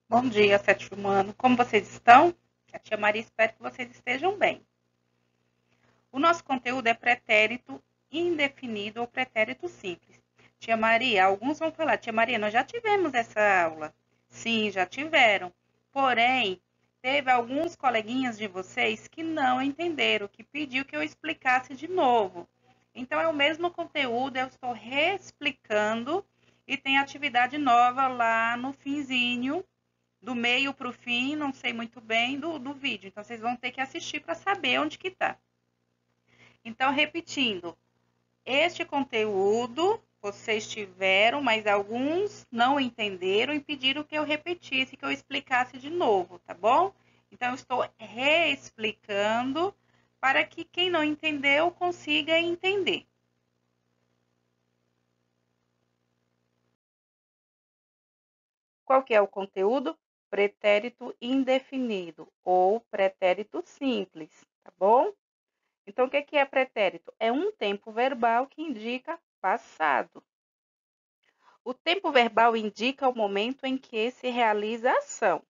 Bom dia, sétimo ano. Como vocês estão? A tia Maria espera que vocês estejam bem. O nosso conteúdo é pretérito indefinido ou pretérito simples. Tia Maria, alguns vão falar, tia Maria, nós já tivemos essa aula. Sim, já tiveram. Porém, teve alguns coleguinhas de vocês que não entenderam, que pediu que eu explicasse de novo. Então, é o mesmo conteúdo, eu estou reexplicando e tem atividade nova lá no finzinho do meio para o fim, não sei muito bem do vídeo. Então, vocês vão ter que assistir para saber onde que está. Então, repetindo, este conteúdo vocês tiveram, mas alguns não entenderam e pediram que eu repetisse, que eu explicasse de novo, tá bom? Então, eu estou reexplicando para que quem não entendeu consiga entender. Qual que é o conteúdo? Pretérito indefinido ou pretérito simples, tá bom? Então, o que é pretérito? É um tempo verbal que indica passado. O tempo verbal indica o momento em que se realiza a ação.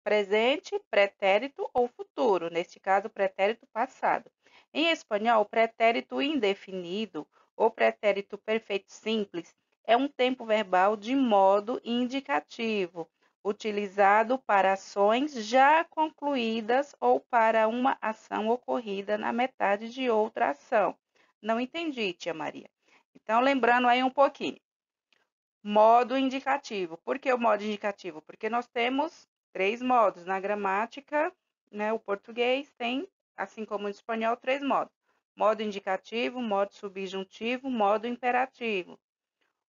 Presente, pretérito ou futuro, neste caso, pretérito passado. Em espanhol, pretérito indefinido ou pretérito perfeito simples é um tempo verbal de modo indicativo, utilizado para ações já concluídas ou para uma ação ocorrida na metade de outra ação. Não entendi, tia Maria. Então, lembrando aí um pouquinho. Modo indicativo. Por que o modo indicativo? Porque nós temos três modos. Na gramática, né, o português tem, assim como no espanhol, três modos. Modo indicativo, modo subjuntivo, modo imperativo.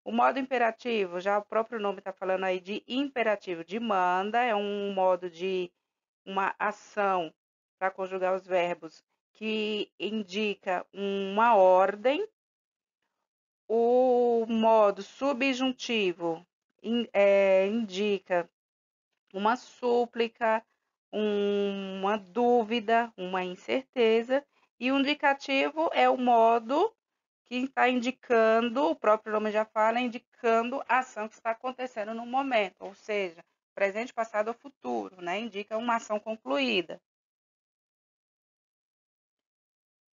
O modo imperativo, já o próprio nome está falando aí de imperativo, de manda, é um modo de uma ação para conjugar os verbos que indica uma ordem. O modo subjuntivo indica uma súplica, uma dúvida, uma incerteza, e o indicativo é o modo que está indicando, o próprio nome já fala, indicando a ação que está acontecendo no momento, ou seja, presente, passado ou futuro, né? Indica uma ação concluída.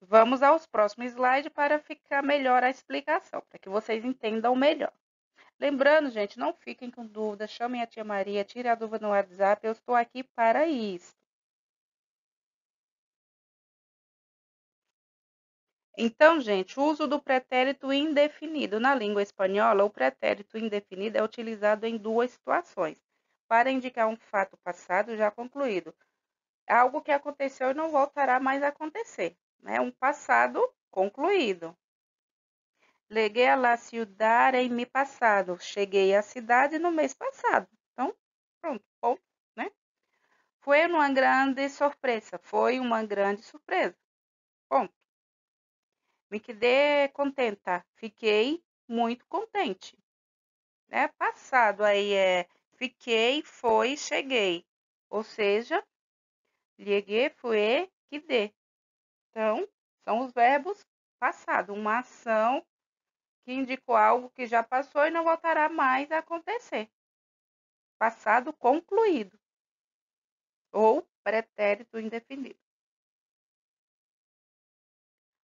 Vamos aos próximos slides para ficar melhor a explicação, para que vocês entendam melhor. Lembrando, gente, não fiquem com dúvida, chamem a tia Maria, tire a dúvida no WhatsApp, eu estou aqui para isso. Então, gente, o uso do pretérito indefinido. Na língua espanhola, o pretérito indefinido é utilizado em duas situações, para indicar um fato passado já concluído, algo que aconteceu e não voltará mais a acontecer, né? Um passado concluído. Llegué a la ciudad em mi passado. Cheguei à cidade no mês passado. Então, pronto, ponto, né? Foi uma grande surpresa. Foi uma grande surpresa. Ponto. Me quedei contenta. Fiquei muito contente. Né? Passado aí é fiquei, foi, cheguei. Ou seja, llegué, fui, quedé. Então, são os verbos passado. Uma ação que indicou algo que já passou e não voltará mais a acontecer. Passado concluído. Ou pretérito indefinido.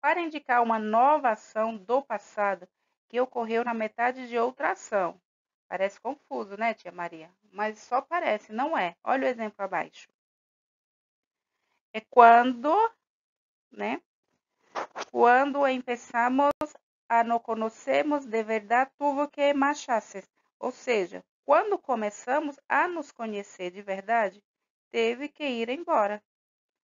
Para indicar uma nova ação do passado que ocorreu na metade de outra ação. Parece confuso, né, tia Maria? Mas só parece, não é. Olha o exemplo abaixo. É quando, né? Quando empezamos a nos conhecermos de verdade, tuvo que marcharse. Ou seja, quando começamos a nos conhecer de verdade, teve que ir embora.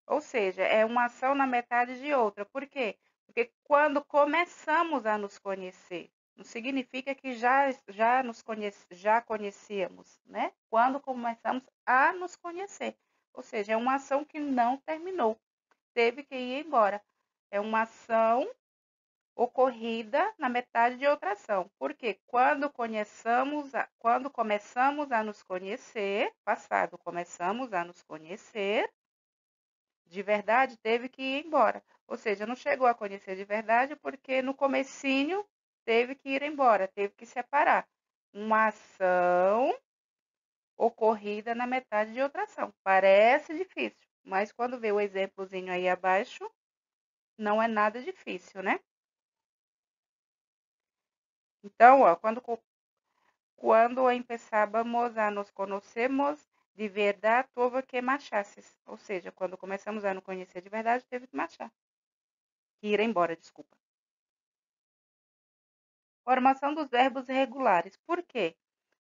Ou seja, é uma ação na metade de outra. Por quê? Porque quando começamos a nos conhecer, não significa que já conhecíamos, né? Quando começamos a nos conhecer. Ou seja, é uma ação que não terminou, teve que ir embora. É uma ação ocorrida na metade de outra ação. Porque quando começamos a nos conhecer, passado, começamos a nos conhecer, de verdade, teve que ir embora. Ou seja, não chegou a conhecer de verdade porque no comecinho teve que ir embora, teve que separar uma ação ocorrida na metade de outra ação. Parece difícil, mas quando vê o exemplozinho aí abaixo, não é nada difícil, né? Então, ó, quando empezábamos a nos conhecermos de verdade, houve que marchasses. Ou seja, quando começamos a nos conhecer de verdade, teve que marchar. Que ir embora, desculpa. Formação dos verbos irregulares. Por quê?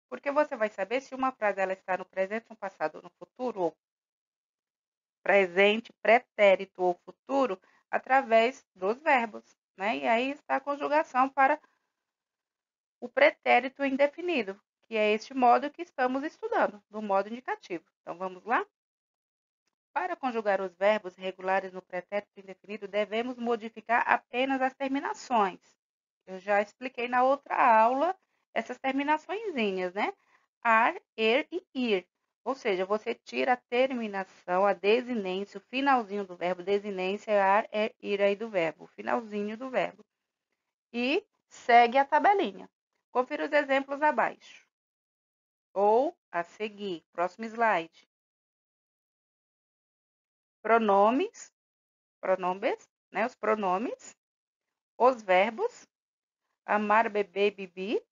Porque você vai saber se uma frase ela está no presente, no passado ou no futuro, ou presente, pretérito ou futuro, através dos verbos, né? E aí está a conjugação para o pretérito indefinido, que é este modo que estamos estudando, do modo indicativo. Então, vamos lá? Para conjugar os verbos regulares no pretérito indefinido, devemos modificar apenas as terminações. Eu já expliquei na outra aula essas terminaçõezinhas, né? Ar, er e ir. Ou seja, você tira a terminação, a desinência, o finalzinho do verbo, desinência é ar, er, ir aí do verbo, o finalzinho do verbo. E segue a tabelinha. Confira os exemplos abaixo. Ou a seguir. Próximo slide. Pronomes, né? Os pronomes, os verbos, amar, beber, beber,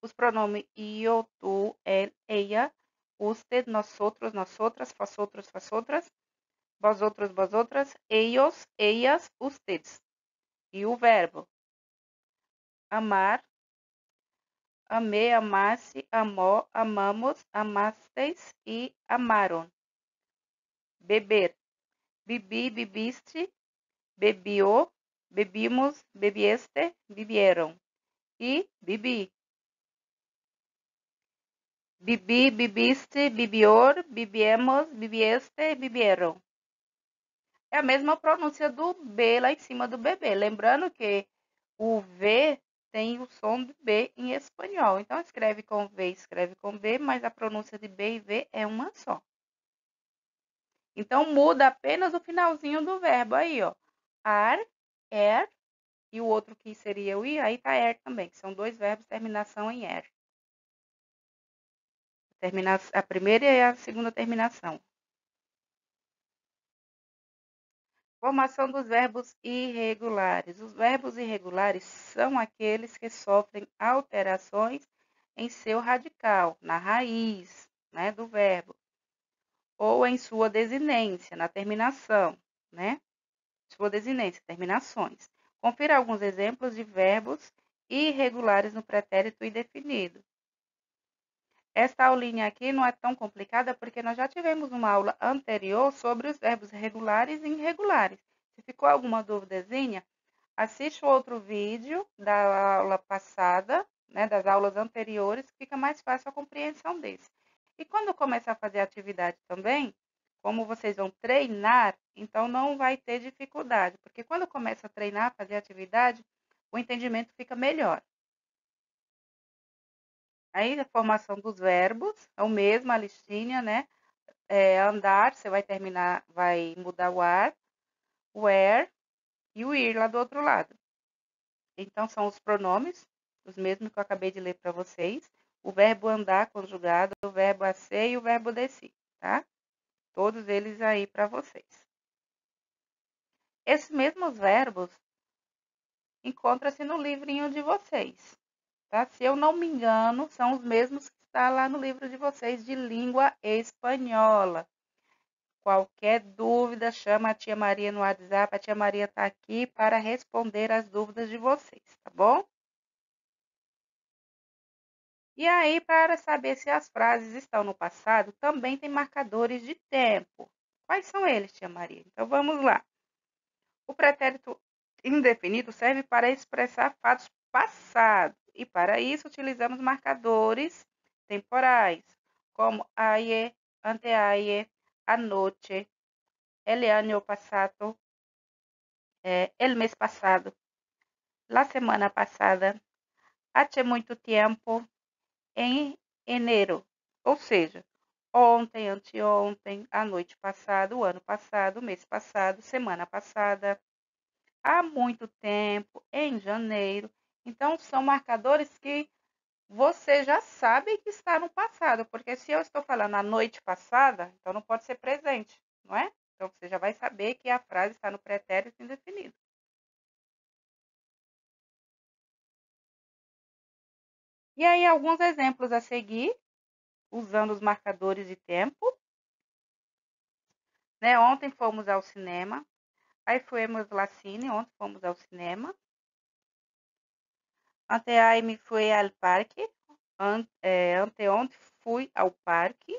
os pronomes eu, tu, ele, ella, usted, nosotros, nosotras, vosotros, vosotras, vosotros, vosotras, ellos, ellas, ustedes. E o verbo amar, amei, amasse, amó, amamos, amasteis e amaram. Beber, bebi, bebiste, bebió, bebimos, bebieste, bebieron. E bebi. Bibi, bibiste, bibior, bibiemos, bibieste, bibieron. É a mesma pronúncia do B lá em cima do bebê. Lembrando que o V tem o som de B em espanhol. Então, escreve com V, escreve com B, mas a pronúncia de B e V é uma só. Então, muda apenas o finalzinho do verbo aí, ó. Ar, er, e o outro que seria o ir, aí tá er também, que são dois verbos, terminação em er. A primeira e a segunda terminação. Formação dos verbos irregulares. Os verbos irregulares são aqueles que sofrem alterações em seu radical, na raiz, né, do verbo, ou em sua desinência, na terminação, né? Sua desinência, terminações. Confira alguns exemplos de verbos irregulares no pretérito indefinido. Esta aulinha aqui não é tão complicada porque nós já tivemos uma aula anterior sobre os verbos regulares e irregulares. Se ficou alguma duvidazinha, assiste o outro vídeo da aula passada, né, das aulas anteriores, que fica mais fácil a compreensão desse. E quando começar a fazer atividade também, como vocês vão treinar, então não vai ter dificuldade, porque quando começa a treinar, fazer atividade, o entendimento fica melhor. Aí a formação dos verbos, é o mesmo, a listinha, né? Andar, você vai terminar, vai mudar o ar, o where e o ir lá do outro lado. Então, são os pronomes, os mesmos que eu acabei de ler para vocês. O verbo andar conjugado, o verbo ser e o verbo descer, tá? Todos eles aí para vocês. Esses mesmos verbos encontram-se no livrinho de vocês, tá? Se eu não me engano, são os mesmos que está lá no livro de vocês de língua espanhola. Qualquer dúvida, chama a tia Maria no WhatsApp. A tia Maria está aqui para responder as dúvidas de vocês, tá bom? E aí, para saber se as frases estão no passado, também tem marcadores de tempo. Quais são eles, tia Maria? Então, vamos lá. O pretérito indefinido serve para expressar fatos passados. E para isso, utilizamos marcadores temporais, como ayer, anteayer, anoche, el año pasado, el mes passado, la semana passada, hace muito tempo, em enero. Ou seja, ontem, anteontem, a noite passada, o ano passado, o mês passado, semana passada, há muito tempo, em janeiro. Então, são marcadores que você já sabe que está no passado, porque se eu estou falando a noite passada, então não pode ser presente, não é? Então você já vai saber que a frase está no pretérito indefinido. E aí, alguns exemplos a seguir, usando os marcadores de tempo. Né? Ontem fomos ao cinema. Aí fomos ao cine, ontem fomos ao cinema. Anteontem fui ao parque. Anteontem fui ao parque,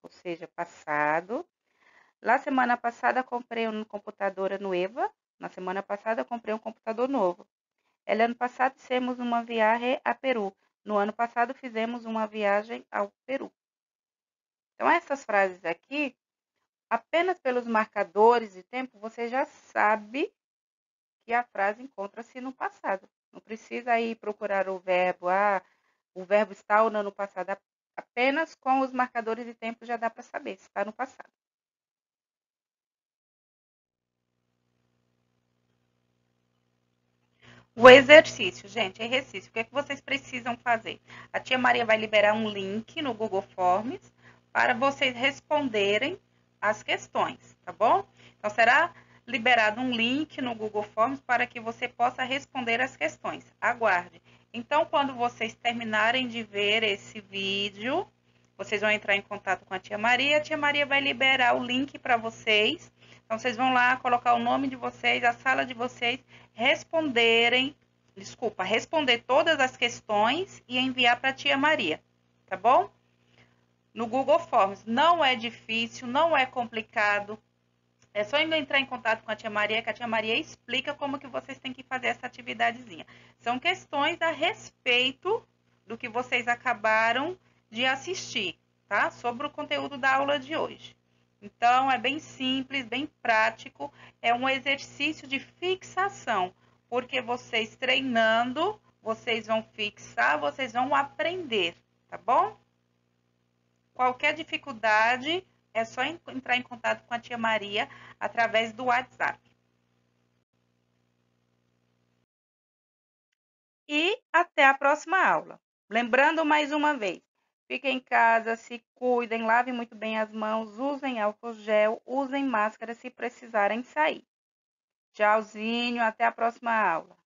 ou seja, passado. La semana passada comprei um computador novo. Na semana passada comprei um computador novo. El ano passado fizemos uma viagem a Peru. No ano passado fizemos uma viagem ao Peru. Então, essas frases aqui, apenas pelos marcadores de tempo, você já sabe que a frase encontra-se no passado. Não precisa aí procurar o verbo, o verbo está ou não no passado. Apenas com os marcadores de tempo já dá para saber se está no passado. O exercício, gente, exercício. O que é que vocês precisam fazer? A tia Maria vai liberar um link no Google Forms para vocês responderem as questões, tá bom? Então, será liberado um link no Google Forms para que você possa responder as questões. Aguarde. Então, quando vocês terminarem de ver esse vídeo, vocês vão entrar em contato com a tia Maria. A tia Maria vai liberar o link para vocês. Então, vocês vão lá colocar o nome de vocês, a sala de vocês, responder todas as questões e enviar para a tia Maria, tá bom? No Google Forms. Não é difícil, não é complicado. É só entrar em contato com a tia Maria, que a tia Maria explica como que vocês têm que fazer essa atividadezinha. São questões a respeito do que vocês acabaram de assistir, tá? Sobre o conteúdo da aula de hoje. Então, é bem simples, bem prático, é um exercício de fixação, porque vocês treinando, vocês vão fixar, vocês vão aprender, tá bom? Qualquer dificuldade, é só entrar em contato com a tia Maria através do WhatsApp. E até a próxima aula. Lembrando mais uma vez, fiquem em casa, se cuidem, lavem muito bem as mãos, usem álcool gel, usem máscara se precisarem sair. Tchauzinho, até a próxima aula.